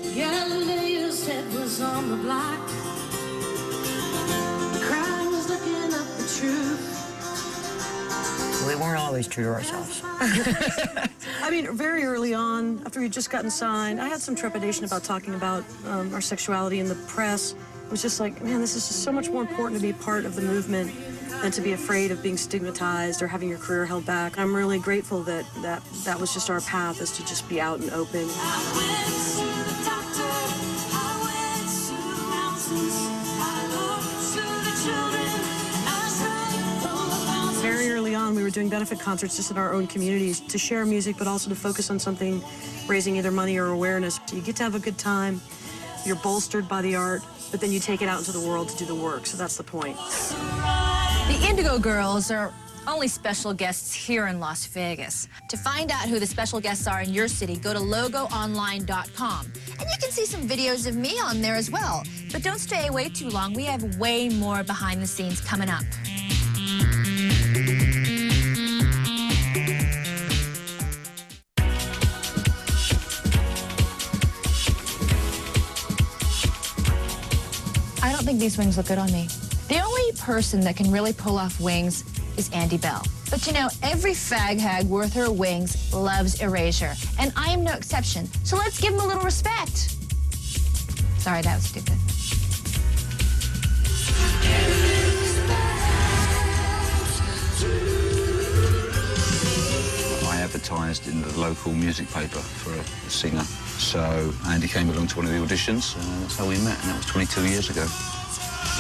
Galileo's head was on the block. The crowd was looking up the truth. We weren't always true to ourselves. I mean, very early on, after we'd just gotten signed, I had some trepidation about talking about our sexuality in the press. It was just like, man, this is just so much more important to be part of the movement than to be afraid of being stigmatized or having your career held back. I'm really grateful that that was just our path, is to just be out and open. Very early on, we were doing benefit concerts just in our own communities to share music, but also to focus on something, raising either money or awareness. So you get to have a good time, you're bolstered by the art, but then you take it out into the world to do the work, so that's the point. The Indigo Girls are only special guests here in Las Vegas. To find out who the special guests are in your city, go to logoonline.com. And you can see some videos of me on there as well. But don't stay away too long. We have way more behind the scenes coming up. I don't think these wings look good on me. The only person that can really pull off wings is Andy Bell. But you know, every fag hag worth her wings loves Erasure, and I am no exception. So let's give him a little respect. Sorry, that was stupid. I advertised in the local music paper for a singer. So Andy came along to one of the auditions, and that's how we met, and that was 22 years ago.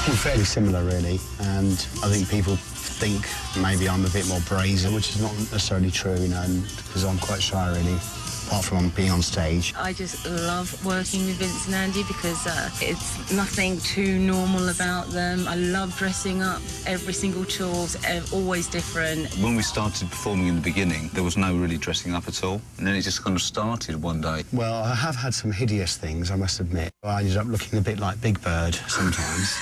We're fairly similar, really, and I think people think maybe I'm a bit more brazen, which is not necessarily true, you know, because I'm quite shy, really, apart from being on stage. I just love working with Vince and Andy because it's nothing too normal about them. I love dressing up. Every single tour's always different. When we started performing in the beginning, there was no really dressing up at all, and then it just kind of started one day. Well, I have had some hideous things, I must admit. I ended up looking a bit like Big Bird sometimes.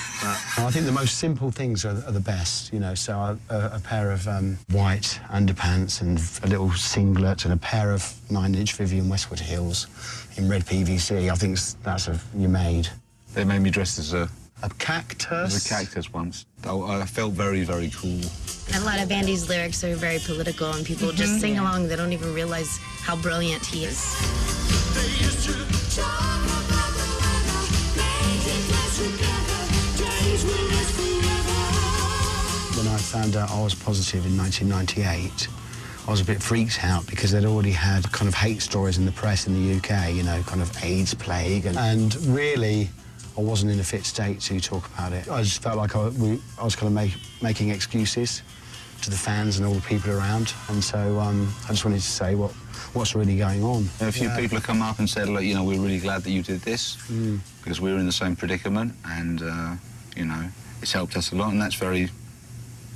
But I think the most simple things are the best, you know, so a pair of white underpants and a little singlet and a pair of 9-inch Vivienne Westwood heels in red PVC, I think that's you made. They made me dress as a cactus? As a cactus once. I felt very, very cool. A lot of Andy's lyrics are very political, and people just sing along. They don't even realize how brilliant he is. When I found out I was positive in 1998, I was a bit freaked out because they'd already had kind of hate stories in the press in the UK, you know, kind of AIDS plague, and really I wasn't in a fit state to talk about it. I just felt like I was kind of making excuses to the fans and all the people around, and so I just wanted to say what's really going on. A few people have come up and said, look, you know, we're really glad that you did this because we were in the same predicament, and you know, it's helped us a lot, and that's very,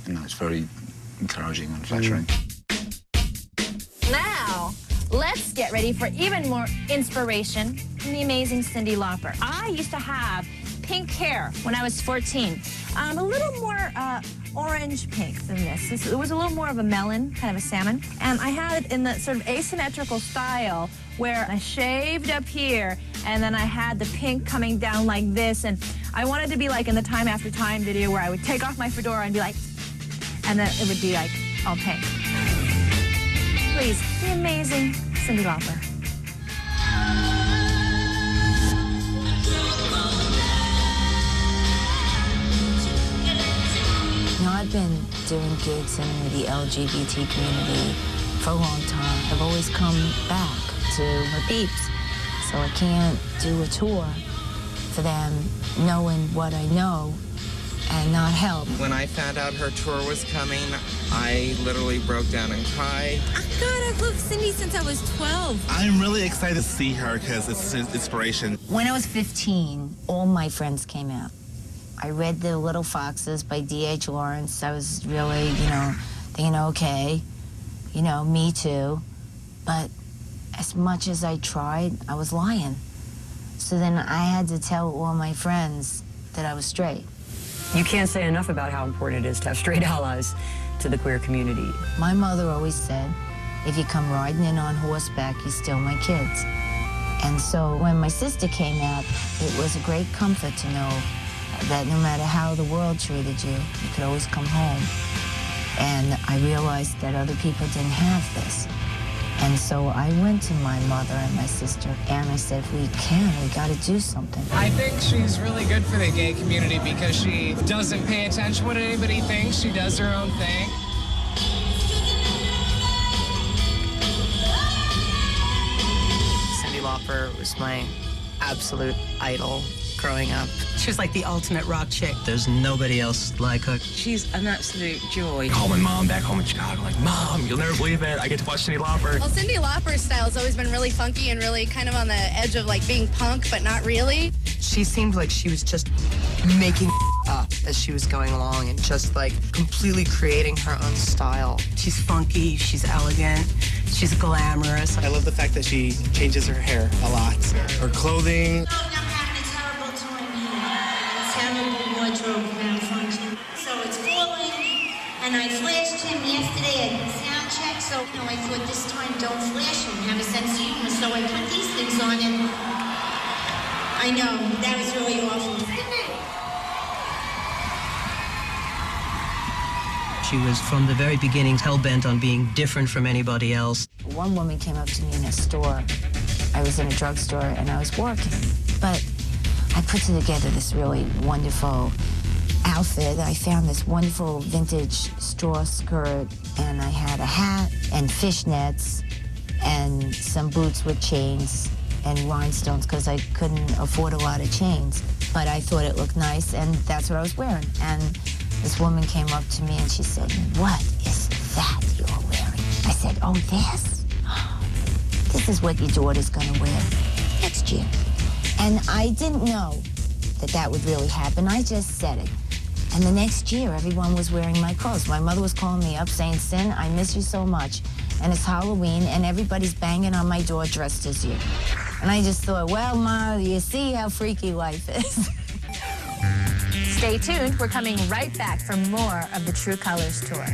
you know, it's very encouraging and flattering. Now, let's get ready for even more inspiration from the amazing Cyndi Lauper. I used to have pink hair when I was 14. A little more orange pink than this. It was a little more of a melon, kind of a salmon. And I had it in the sort of asymmetrical style where I shaved up here and then I had the pink coming down like this. And I wanted to be like in the Time After Time video where I would take off my fedora and be like, and then it would be like all pink. Please, the amazing Cyndi Lauper. You know, I've been doing gigs in the LGBT community for a long time. I've always come back to my peeps, so I can't do a tour for them knowing what I know and not help. When I found out her tour was coming, I literally broke down and cried. Oh, God, I've loved Cyndi since I was 12. I'm really excited to see her because it's an inspiration. When I was 15, all my friends came out. I read The Little Foxes by D.H. Lawrence. I was really, you know, thinking, okay, you know, me too. But as much as I tried, I was lying. So then I had to tell all my friends that I was straight. You can't say enough about how important it is to have straight allies to the queer community. My mother always said, if you come riding in on horseback, you steal my kids. And so when my sister came out, it was a great comfort to know that no matter how the world treated you, you could always come home. And I realized that other people didn't have this. And so I went to my mother and my sister, and I said, if we got to do something. I think she's really good for the gay community because she doesn't pay attention to what anybody thinks. She does her own thing. Cyndi Lauper was my absolute idol growing up. She was like the ultimate rock chick. There's nobody else like her. She's an absolute joy. Call my mom back home in Chicago, like, Mom, you'll never believe it. I get to watch Cyndi Lauper. Well, Cyndi Lauper's style has always been really funky and really kind of on the edge of like being punk, but not really. She seemed like she was just making up as she was going along and just like completely creating her own style. She's funky, she's elegant, she's glamorous. I love the fact that she changes her hair a lot. Her clothing. Terrible wardrobe malfunction. So it's falling, and I flashed him yesterday at sound check, so I thought this time don't flash him, have a sense of humor, so I put these things on, and I know, that was really awful. She was, from the very beginning, hell-bent on being different from anybody else. One woman came up to me in a store. I was in a drugstore, and I was working, but I put together this really wonderful outfit. I found this wonderful vintage straw skirt, and I had a hat and fishnets and some boots with chains and rhinestones because I couldn't afford a lot of chains. But I thought it looked nice, and that's what I was wearing. And this woman came up to me and she said, "What is that you're wearing?" I said, "Oh, this? This is what your daughter's gonna wear next year." And I didn't know that that would really happen. I just said it. And the next year, everyone was wearing my clothes. My mother was calling me up saying, "Cyn, I miss you so much. And it's Halloween, and everybody's banging on my door dressed as you." And I just thought, well, Ma, you see how freaky life is. Stay tuned. We're coming right back for more of the True Colors Tour.